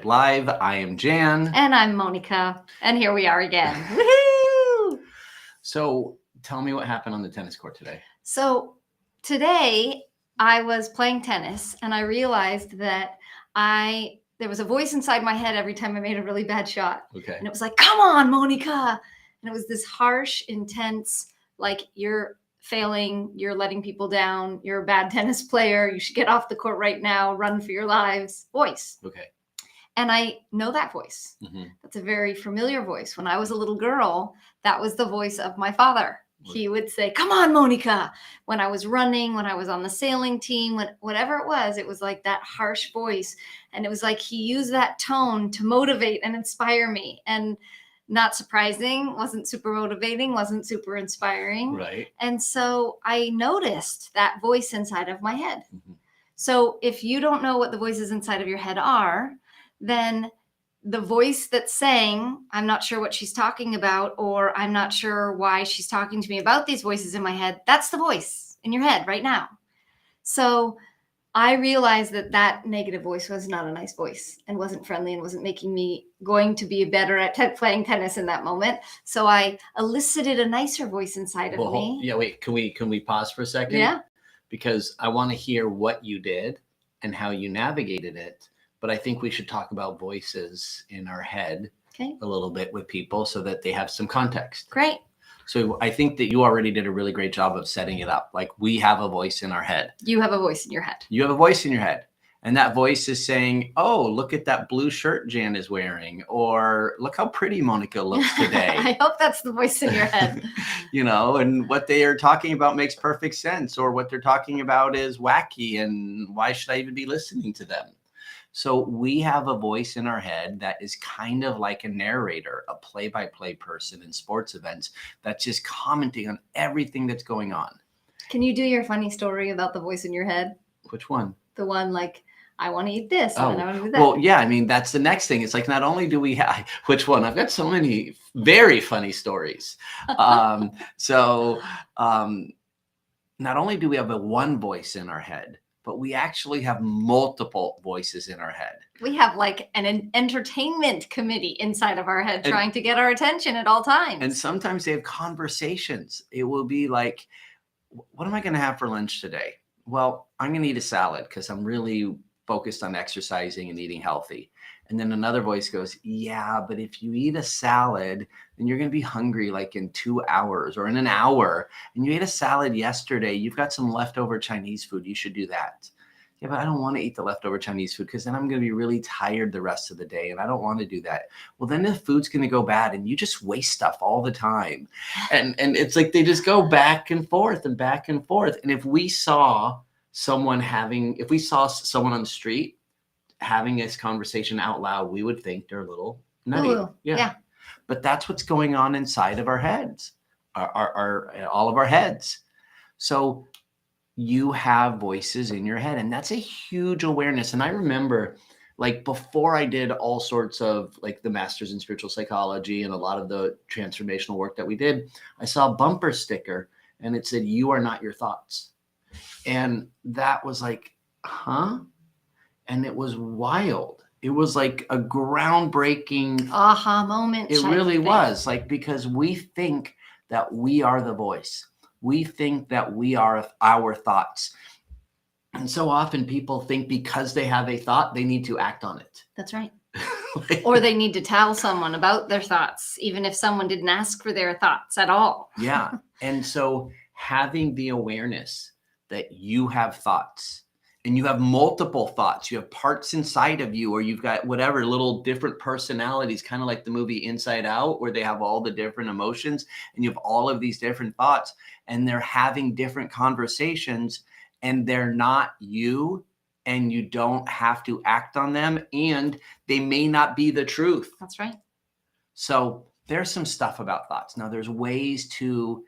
Live. I am Jan. And I'm Monika. And here we are again. Woohoo! So tell me what happened on the tennis court today. So today I was playing tennis and I realized that there was a voice inside my head every time I made a really bad shot. Okay. And it was like, come on, Monika. And it was this harsh, intense, like you're failing, you're letting people down, you're a bad tennis player, you should get off the court right now, run for your lives voice. Okay. And I know that voice. Mm-hmm. That's a very familiar voice. When I was a little girl, that was the voice of my father. He would say, come on, Monika. When I was running, when I was on the sailing team, whatever it was like that harsh voice. And it was like he used that tone to motivate and inspire me. And not surprising, wasn't super motivating, wasn't super inspiring. Right. And so I noticed that voice inside of my head. Mm-hmm. So if you don't know what the voices inside of your head are, then the voice that's saying, I'm not sure what she's talking about, or I'm not sure why she's talking to me about these voices in my head, that's the voice in your head right now. So I realized that negative voice was not a nice voice and wasn't friendly and wasn't making me going to be better at playing tennis in that moment. So I elicited a nicer voice inside of me. Yeah, wait, can we pause for a second? Yeah. Because I want to hear what you did and how you navigated it. But I think we should talk about voices in our head a little bit with people so that they have some context. Great. So I think that you already did a really great job of setting it up. Like we have a voice in our head. You have a voice in your head. You have a voice in your head. And that voice is saying, oh, look at that blue shirt Jan is wearing. Or look how pretty Monika looks today. I hope that's the voice in your head. And what they are talking about makes perfect sense. Or what they're talking about is wacky. And why should I even be listening to them? So we have a voice in our head that is kind of like a narrator, a play-by-play person in sports events that's just commenting on everything that's going on. Can you do your funny story about the voice in your head? Which one? The one like, I want to eat this and I want to do that. Well, yeah, I mean, that's the next thing. It's like, not only do we have, which one? I've got so many very funny stories. Not only do we have one voice in our head, but we actually have multiple voices in our head. We have like an entertainment committee inside of our head trying to get our attention at all times. And sometimes they have conversations. It will be like, what am I going to have for lunch today? Well, I'm going to eat a salad because I'm really focused on exercising and eating healthy. And then another voice goes, yeah, but if you eat a salad, then you're going to be hungry like in 2 hours or in an hour. And you ate a salad yesterday. You've got some leftover Chinese food. You should do that. Yeah, but I don't want to eat the leftover Chinese food because then I'm going to be really tired the rest of the day. And I don't want to do that. Well, then the food's going to go bad and you just waste stuff all the time. And it's like they just go back and forth and back and forth. And if we saw someone on the street having this conversation out loud, we would think they're a little nutty. Ooh, yeah. But that's what's going on inside of our heads, all of our heads. So you have voices in your head, and that's a huge awareness. And I remember, like, before I did all sorts of like the masters in spiritual psychology and a lot of the transformational work that we did, I saw a bumper sticker and it said, "You are not your thoughts." And that was like, huh? And it was wild. It was like a groundbreaking aha moment. It really was, like, because we think that we are the voice. We think that we are our thoughts. And so often people think because they have a thought, they need to act on it. That's right. Or they need to tell someone about their thoughts, even if someone didn't ask for their thoughts at all. Yeah. And so having the awareness that you have thoughts, and you have multiple thoughts, you have parts inside of you, or you've got whatever little different personalities, kind of like the movie Inside Out, where they have all the different emotions and you have all of these different thoughts and they're having different conversations and they're not you, and you don't have to act on them, and they may not be the truth. That's right. So there's some stuff about thoughts. Now there's ways to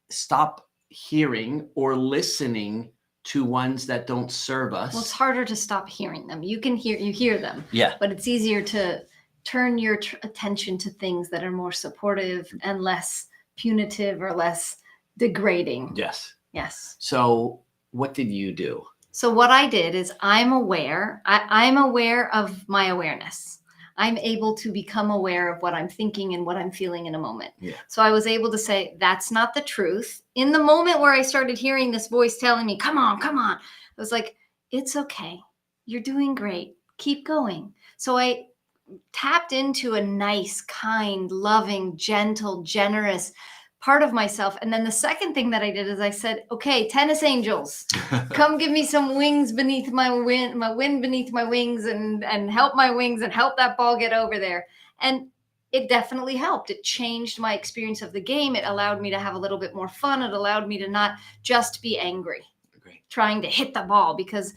stop hearing or listening to ones that don't serve us. Well, it's harder to stop hearing them. You hear them. Yeah. But it's easier to turn your attention to things that are more supportive and less punitive or less degrading. Yes. Yes. So what did you do? So what I did is I'm aware. I'm aware of my awareness. I'm able to become aware of what I'm thinking and what I'm feeling in a moment. Yeah. So I was able to say, that's not the truth. In the moment where I started hearing this voice telling me, come on, come on, I was like, it's okay. You're doing great. Keep going. So I tapped into a nice, kind, loving, gentle, generous part of myself. And then the second thing that I did is I said, okay, tennis angels, come give me some wings beneath my wind beneath my wings, and help my wings and help that ball get over there. And it definitely helped. It changed my experience of the game. It allowed me to have a little bit more fun. It allowed me to not just be angry, trying to hit the ball, because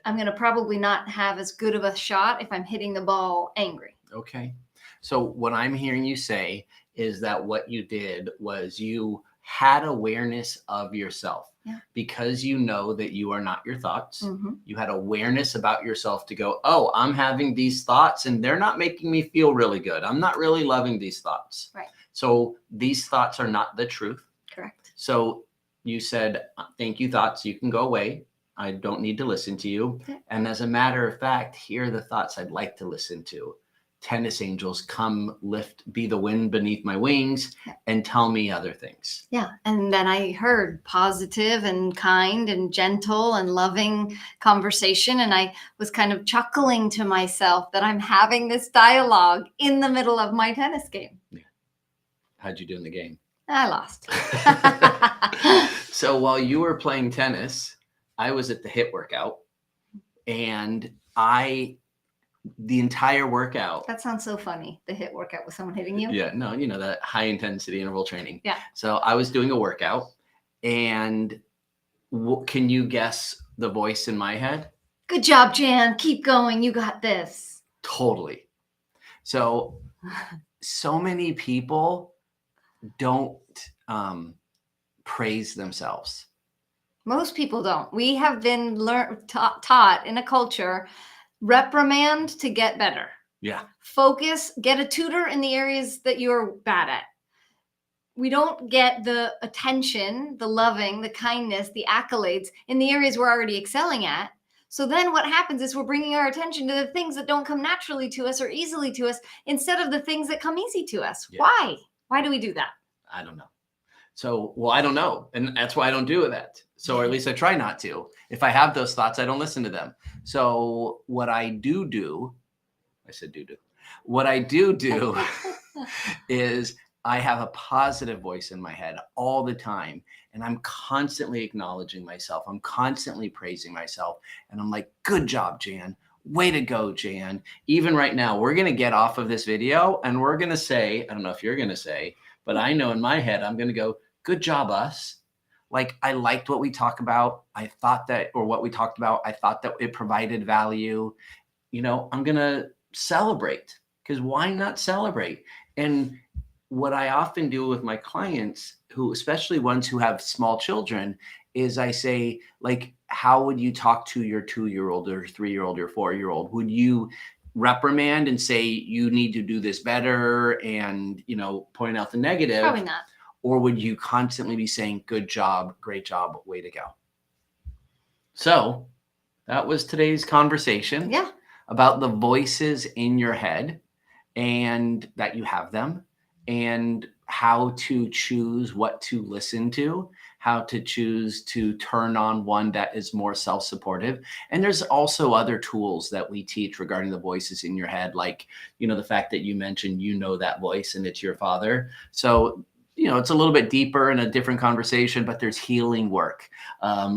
I'm going to probably not have as good of a shot if I'm hitting the ball angry. Okay. So what I'm hearing you say is that what you did was you had awareness of yourself. Yeah. Because you know that you are not your thoughts. Mm-hmm. You had awareness about yourself to go, oh, I'm having these thoughts and they're not making me feel really good. I'm not really loving these thoughts. Right. So these thoughts are not the truth. Correct. So you said, thank you, thoughts. You can go away. I don't need to listen to you. Yeah. And as a matter of fact, here are the thoughts I'd like to listen to. Tennis angels, come lift, be the wind beneath my wings, and tell me other things. Yeah. And then I heard positive and kind and gentle and loving conversation. And I was kind of chuckling to myself that I'm having this dialogue in the middle of my tennis game. Yeah. How'd you do in the game? I lost. So while you were playing tennis, I was at the HIIT workout, and the entire workout. That sounds so funny. The HIIT workout with someone hitting you. Yeah, no, you know, that high intensity interval training. Yeah. So I was doing a workout, and can you guess the voice in my head? Good job, Jan. Keep going. You got this. Totally. So many people don't praise themselves. Most people don't. We have been taught in a culture, reprimand to get better. Yeah. Focus, get a tutor in the areas that you're bad at. We don't get the attention, the loving, the kindness, the accolades in the areas we're already excelling at. So then what happens is we're bringing our attention to the things that don't come naturally to us or easily to us instead of the things that come easy to us. Yeah. Why? Why do we do that? I don't know. So, well, I don't know. And that's why I don't do that. So, or at least I try not to. If I have those thoughts, I don't listen to them. So what I do, I said do. What I do is I have a positive voice in my head all the time. And I'm constantly acknowledging myself. I'm constantly praising myself. And I'm like, good job, Jan. Way to go, Jan. Even right now, we're going to get off of this video and we're going to say, I don't know if you're going to say, but I know in my head, I'm going to go, good job, us. Like, I liked what we talked about. I thought that, or what we talked about, I thought that it provided value. You know, I'm going to celebrate, because why not celebrate? And what I often do with my clients, who, especially ones who have small children, is I say, like, how would you talk to your 2-year-old or 3-year-old or 4-year-old? Would you reprimand and say, you need to do this better and, you know, point out the negative? Probably not. Or would you constantly be saying, good job, great job, way to go? So that was today's conversation. Yeah. About the voices in your head, and that you have them, and how to choose what to listen to, how to choose to turn on one that is more self-supportive. And there's also other tools that we teach regarding the voices in your head, like, you know, the fact that you mentioned, you know, that voice and it's your father. So, you know, it's a little bit deeper in a different conversation, but there's healing work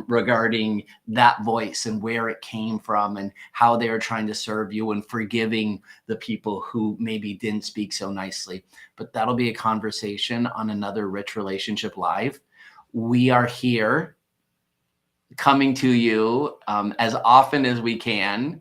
regarding that voice and where it came from and how they are trying to serve you and forgiving the people who maybe didn't speak so nicely. But that'll be a conversation on another Rich Relationship Live. We are here coming to you as often as we can.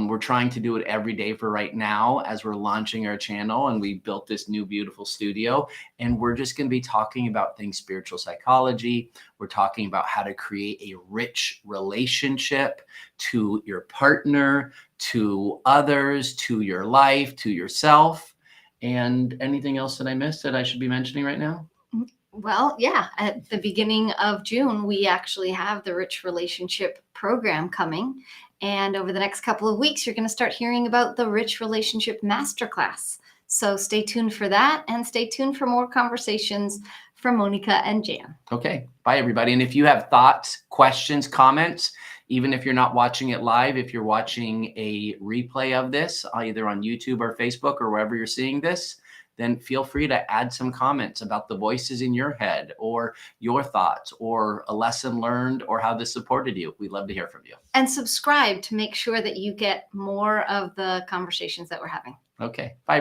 We're trying to do it every day for right now as we're launching our channel, and we built this new beautiful studio, and we're just going to be talking about things spiritual psychology. We're talking about how to create a rich relationship to your partner, to others, to your life, to yourself. And anything else that I missed that I should be mentioning right now? Well, yeah, at the beginning of June, we actually have the Rich Relationship program coming. And over the next couple of weeks, you're going to start hearing about the Rich Relationship Masterclass. So stay tuned for that, and stay tuned for more conversations from Monika and Jan. Okay. Bye, everybody. And if you have thoughts, questions, comments, even if you're not watching it live, if you're watching a replay of this, either on YouTube or Facebook or wherever you're seeing this, then feel free to add some comments about the voices in your head or your thoughts or a lesson learned or how this supported you. We'd love to hear from you. And subscribe to make sure that you get more of the conversations that we're having. Okay. Bye.